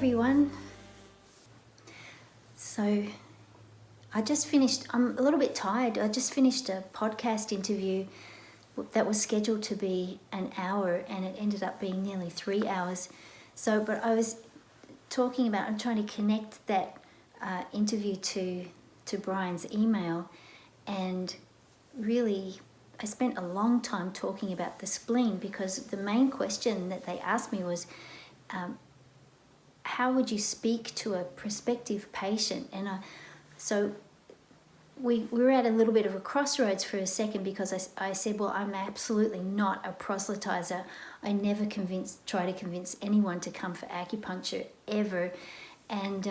everyone. So I just finished, I'm a little bit tired. I just finished a podcast interview that was scheduled to be an hour and it ended up being nearly 3 hours. But I was talking about, I'm trying to connect that interview to Brian's email, and really I spent a long time talking about the spleen, because the main question that they asked me was, how would you speak to a prospective patient? And so we were at a little bit of a crossroads for a second, because I said, well, I'm absolutely not a proselytizer. I never try to convince anyone to come for acupuncture ever. And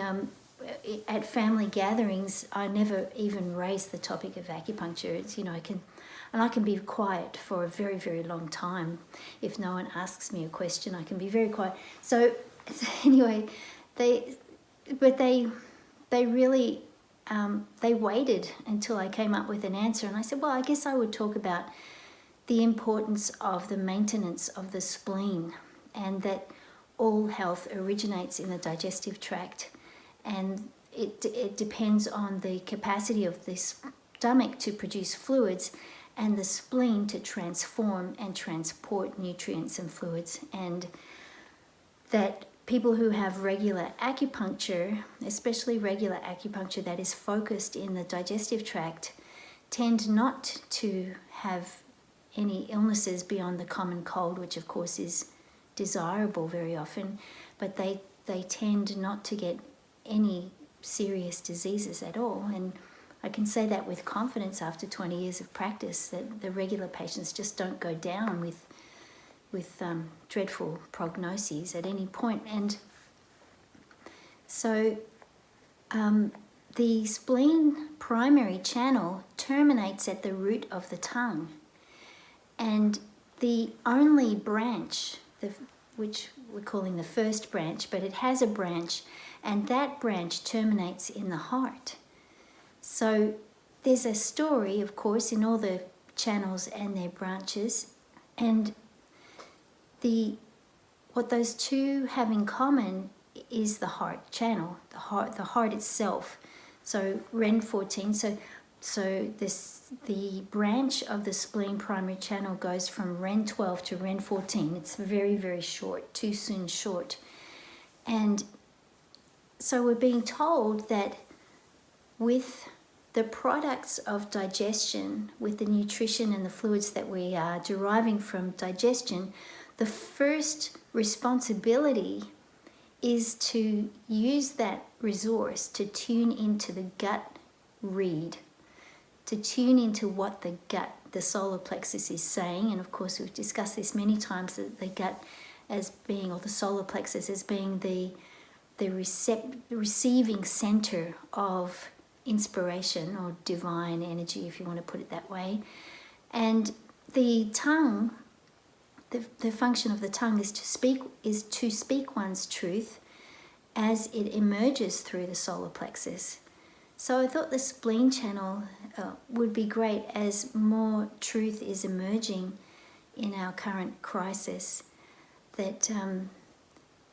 at family gatherings, I never even raised the topic of acupuncture. It's, I can be quiet for a very, very long time. If no one asks me a question, I can be very quiet. So anyway, they really, they waited until I came up with an answer. And I said, well, I guess I would talk about the importance of the maintenance of the spleen, and that all health originates in the digestive tract. And it depends on the capacity of the stomach to produce fluids and the spleen to transform and transport nutrients and fluids. And that people who have regular acupuncture, especially regular acupuncture that is focused in the digestive tract, tend not to have any illnesses beyond the common cold, which of course is desirable very often, but they tend not to get any serious diseases at all. And I can say that with confidence after 20 years of practice, that the regular patients just don't go down with dreadful prognoses at any point. And so the spleen primary channel terminates at the root of the tongue, and the only branch, which we're calling the first branch, but it has a branch, and that branch terminates in the heart. So there's a story, of course, in all the channels and their branches, and what those two have in common is the heart channel, the heart itself. So Ren 14. So the branch of the spleen primary channel goes from Ren 12 to Ren 14. It's very, very short, too soon short. And so we're being told that with the products of digestion, with the nutrition and the fluids that we are deriving from digestion, the first responsibility is to use that resource to tune into the gut read, to tune into what the gut, the solar plexus, is saying. And of course, we've discussed this many times, that the gut as being, or the solar plexus as being the receiving center of inspiration or divine energy, if you want to put it that way. And the tongue, the function of the tongue is to speak one's truth as it emerges through the solar plexus. So I thought the spleen channel would be great as more truth is emerging in our current crisis, that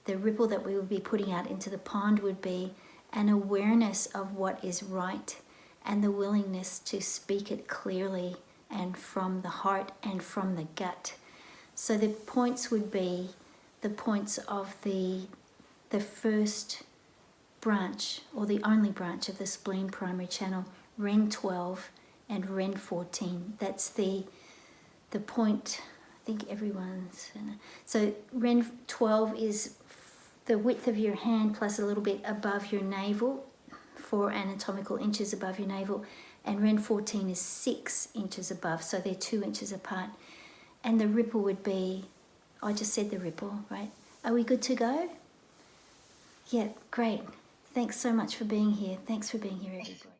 the ripple that we would be putting out into the pond would be an awareness of what is right, and the willingness to speak it clearly and from the heart and from the gut. So the points would be the points of the first branch, or the only branch of the spleen primary channel, Ren 12 and Ren 14. That's the point, I think everyone's... So Ren 12 is the width of your hand plus a little bit above your navel, 4 anatomical inches above your navel, and Ren 14 is 6 inches above, so they're 2 inches apart. And the ripple would be, I just said the ripple, right? Are we good to go? Yeah, great. Thanks so much for being here. Thanks for being here, everybody.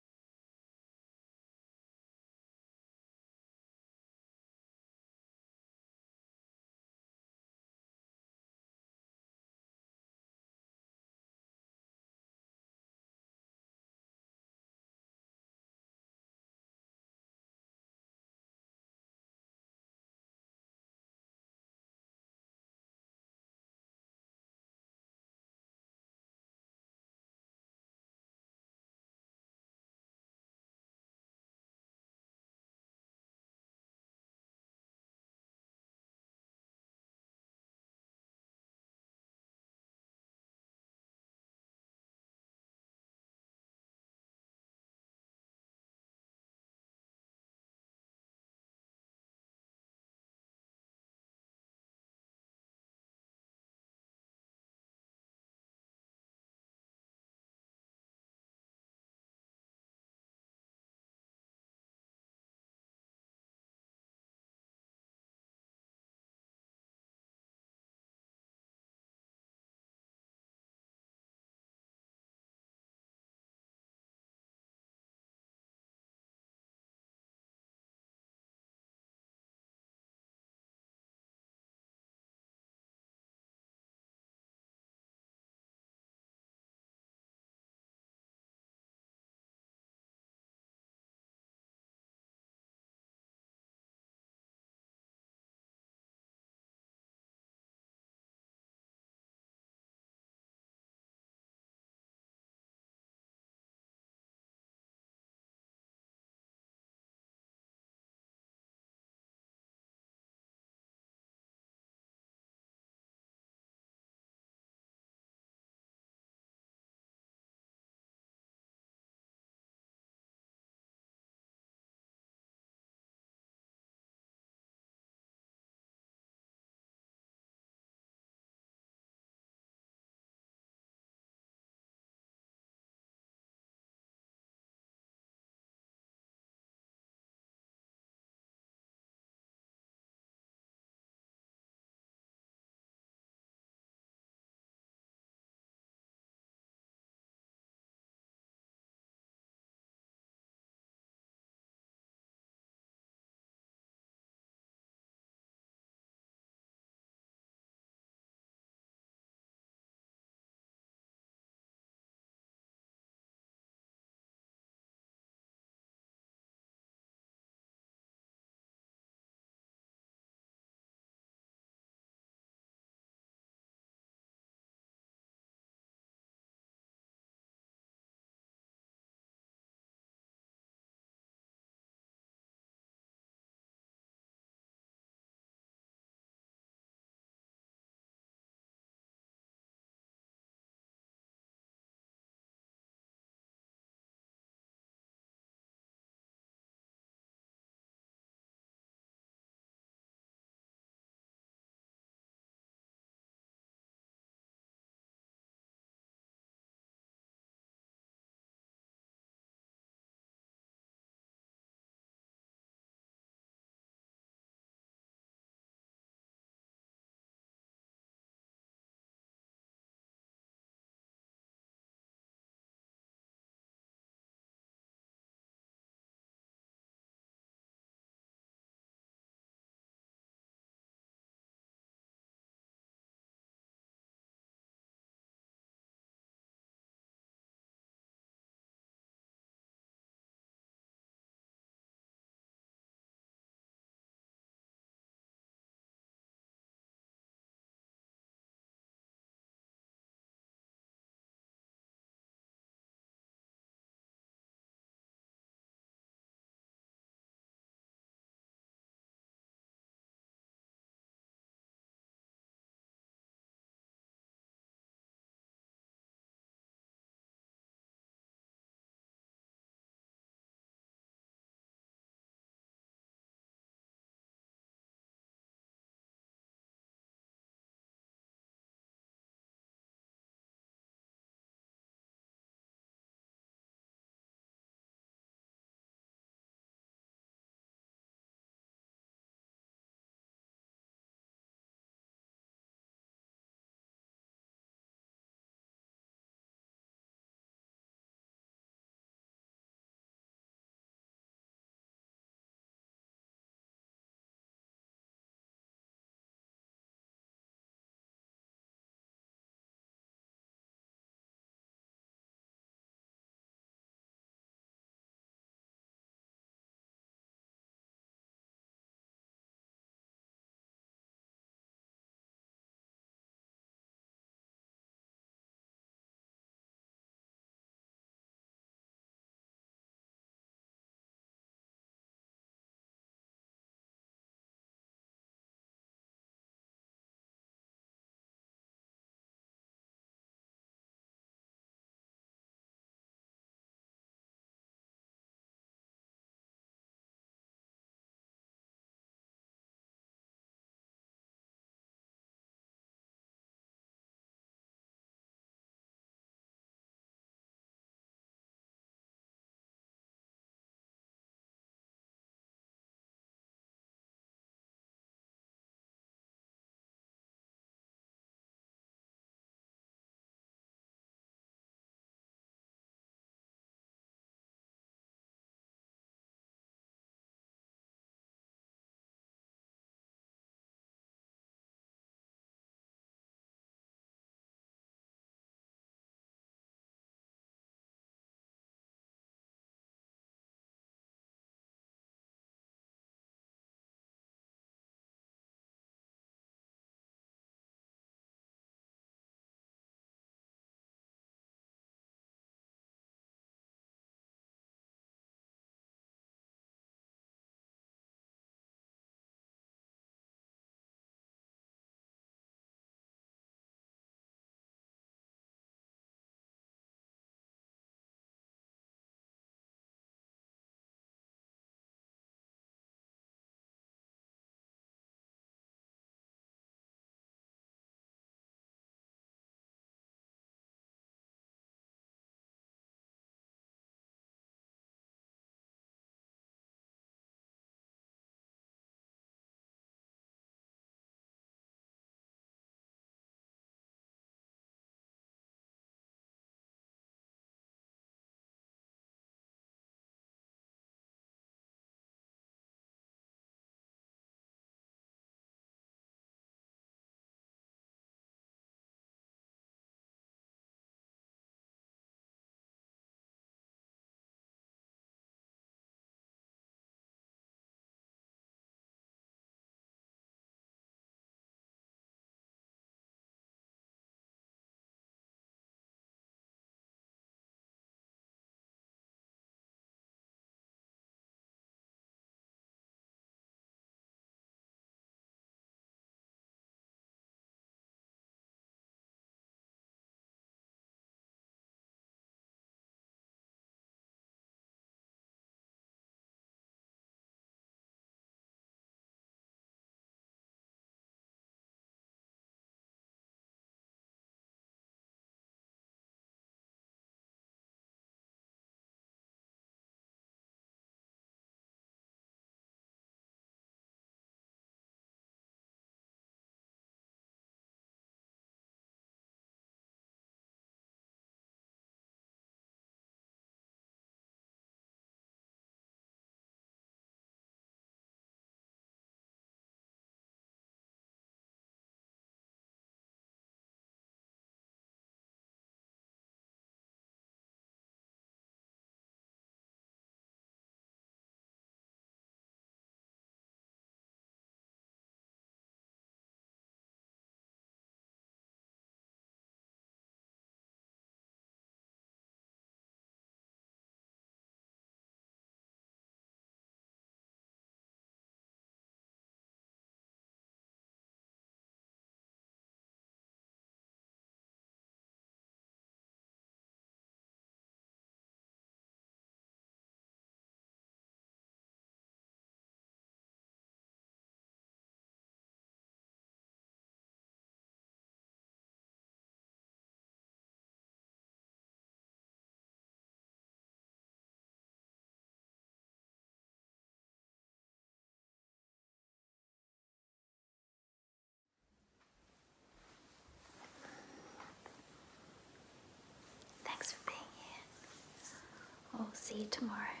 see you tomorrow.